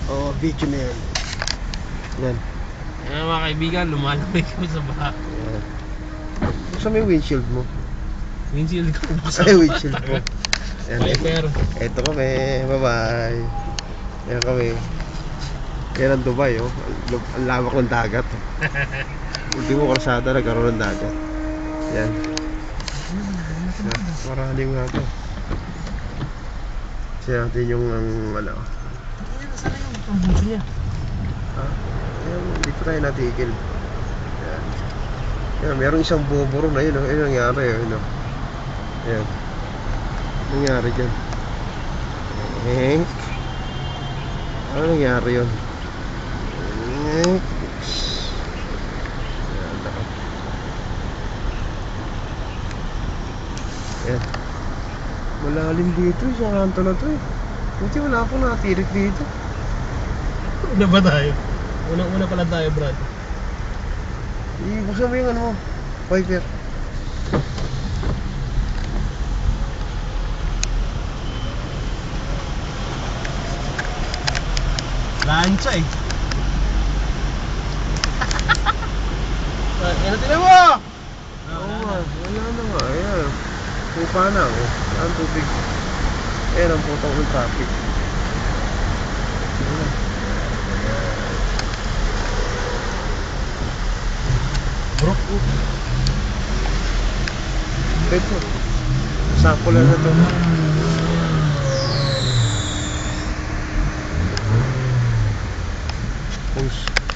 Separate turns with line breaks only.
Oo, video na yan. Yan.
Ayan mga kaibigan, lumalamig kami sa baha.
Yan. Buksan mo yung windshield mo.
Windshield ko.
Ay, windshield mo. Yan.
Wiper.
Eto kami. Bye-bye. Yan kami. Yan ang Dubai, oh. Ang lawak ng dagat. Ultimo kalsada, nagkaroon ng dagat. Yan. Maraming nga ito. Kasi natin yung ano.
Saan na yung pambuso niya?
Yan, dito tayo natigil. Yan. Yan, merong isang boboro na yun, oh. Ano nangyari, yun, oh. Yan. Ano nangyari dyan? Ano nangyari yun? Yan. Yan. Malalim dito, sa kanto na to eh. Buti wala akong natirik dito.
Una ba tayo? Unang-una pala tayo, Brad.
Ibuksan mo yung ano mo, wiper.
Lancha eh. Ano tinan mo?
Oo nga, wala na nga, ayan. Pupa na, oh. Ang tubig. Ayan ang putang ng traffic. Ayan.
Bro.
Ito. Sample lang na ito. Pulse.